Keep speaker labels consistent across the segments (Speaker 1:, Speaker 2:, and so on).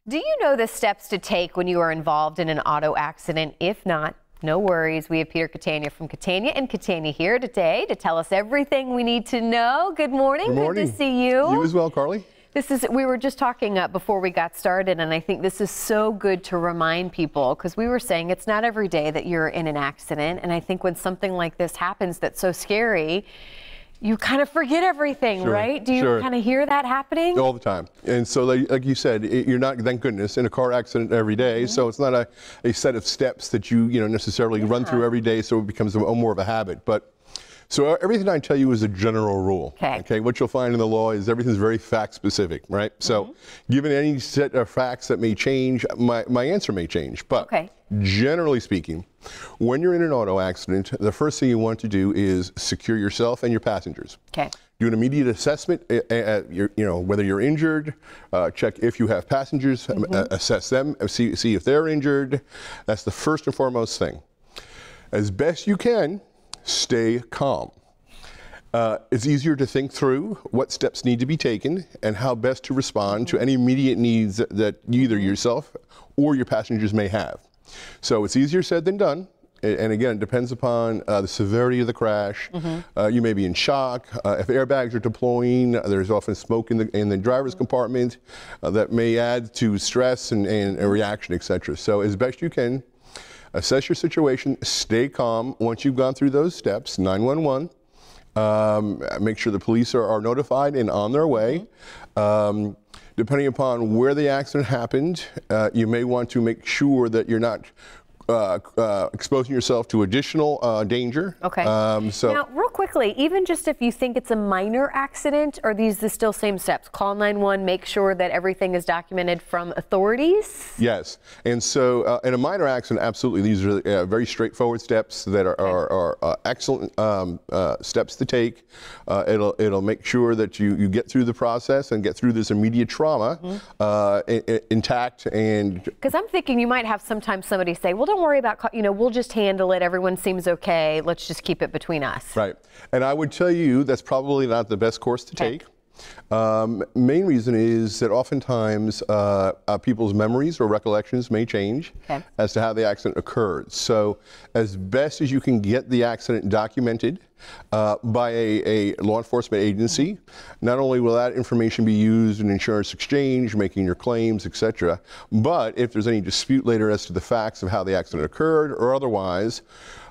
Speaker 1: Do you know the steps to take when you are involved in an auto accident? If not, no worries. We have Peter Catania from Catania and Catania here today to tell us everything we need to know. Good morning.
Speaker 2: Good morning.
Speaker 1: Good to see you.
Speaker 2: You as well, Carly.
Speaker 1: We were just talking before we got started, and I think this is so good to remind people, because we were saying it's not every day that you're in an accident, and I think when something like this happens that's so scary, you kind of forget everything,
Speaker 2: Sure,
Speaker 1: right? Do you
Speaker 2: sure.
Speaker 1: kind of hear that happening?
Speaker 2: All the time. And so like you said, you're not, thank goodness, in a car accident every day. So it's not a set of steps that you necessarily run through every day, so it becomes more of a habit. But so everything I tell you is a general rule. Okay. What you'll find in the law is everything's very fact specific, right? So given any set of facts that may change, my answer may change. But generally speaking, when you're in an auto accident, the first thing you want to do is secure yourself and your passengers.
Speaker 1: Okay.
Speaker 2: Do an immediate assessment, whether you're injured, check if you have passengers, assess them, see if they're injured. That's the first and foremost thing. As best you can, stay calm. It's easier to think through what steps need to be taken and how best to respond to any immediate needs that either yourself or your passengers may have. So it's easier said than done. And again, it depends upon the severity of the crash. You may be in shock. If airbags are deploying, there's often smoke in the driver's compartment that may add to stress and a reaction, etc. So as best you can, assess your situation, stay calm. Once you've gone through those steps, 911, make sure the police are notified and on their way. Depending upon where the accident happened, you may want to make sure that you're not exposing yourself to additional danger.
Speaker 1: Okay. Now, real quickly, even just if you think it's a minor accident, are these the still same steps? Call 911, make sure that everything is documented from authorities?
Speaker 2: Yes. And so in a minor accident, absolutely, these are very straightforward steps that are excellent steps to take. It'll make sure that you get through the process and get through this immediate trauma intact. And
Speaker 1: because I'm thinking you might have sometimes somebody say, well, don't worry about, we'll just handle it. Everyone seems okay. Let's just keep it between us.
Speaker 2: Right. And I would tell you that's probably not the best course to take. Main reason is that oftentimes people's memories or recollections may change as to how the accident occurred. So as best as you can get the accident documented by a law enforcement agency, not only will that information be used in insurance exchange, making your claims, etc., but if there's any dispute later as to the facts of how the accident occurred or otherwise,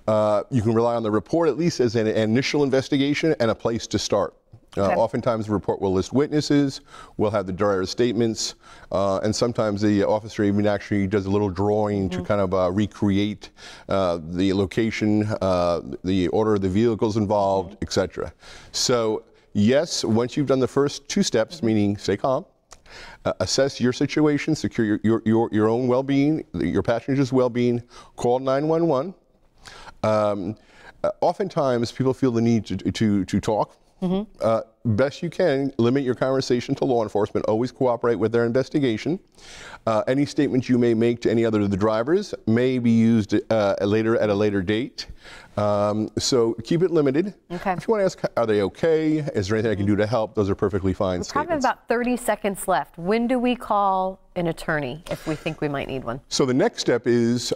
Speaker 2: you can rely on the report at least as an initial investigation and a place to start. Oftentimes the report will list witnesses, we'll have the driver's statements, and sometimes the officer even actually does a little drawing to kind of recreate the location, the order of the vehicles involved, etc. So yes, once you've done the first two steps, meaning stay calm, assess your situation, secure your own well-being, your passengers' well-being, call 911. Oftentimes people feel the need to talk. Best you can, limit your conversation to law enforcement. Always cooperate with their investigation. Any statements you may make to any other of the drivers may be used at a later date. So keep it limited. If you want to ask, are they okay? Is there anything I can do to help? Those are perfectly fine statements.
Speaker 1: Probably about 30 seconds left. When do we call an attorney if we think we might need one?
Speaker 2: So the next step is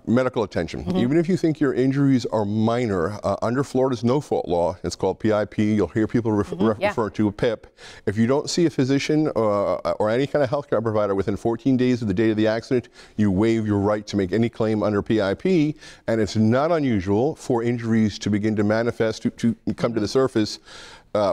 Speaker 2: medical attention. Even if you think your injuries are minor, under Florida's no-fault law, it's called PIP. You'll hear people refer to a PIP. If you don't see a physician or any kind of healthcare provider within 14 days of the date of the accident, you waive your right to make any claim under PIP, and it's not unusual for injuries to begin to manifest, to come to the surface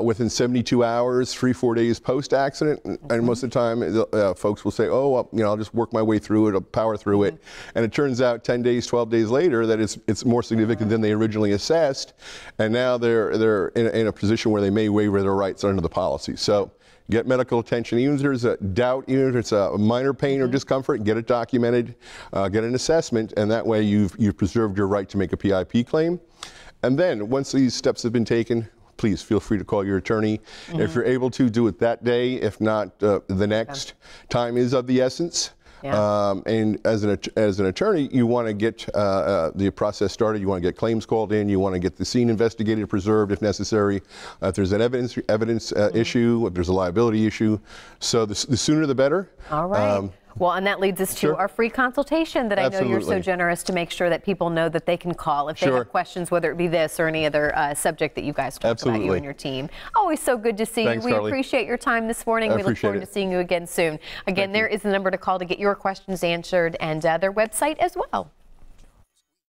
Speaker 2: within 72 hours, 3-4 days post-accident, and most of the time folks will say, oh, well, I'll just work my way through it, I'll power through it, and it turns out 10 days, 12 days later that it's more significant than they originally assessed, and now they're in a position where they may waiver their rights under the policy. So get medical attention, even if there's a doubt, even if it's a minor pain or discomfort, get it documented, get an assessment, and that way you've preserved your right to make a PIP claim. And then once these steps have been taken, please feel free to call your attorney. If you're able to, do it that day. If not, the next. Time is of the essence. And as an attorney, you want to get the process started. You want to get claims called in. You want to get the scene investigated, preserved if necessary. If there's an evidence issue, if there's a liability issue. So the sooner the better.
Speaker 1: All right. Well, and that leads us to our free consultation that I know you're so generous to make sure that people know that they can call if they have questions, whether it be this or any other subject that you guys talk about, you and your team. Always so good to see you. We appreciate your time this morning. We look forward to seeing you again soon. Again, there is the number to call to get your questions answered and their website as well.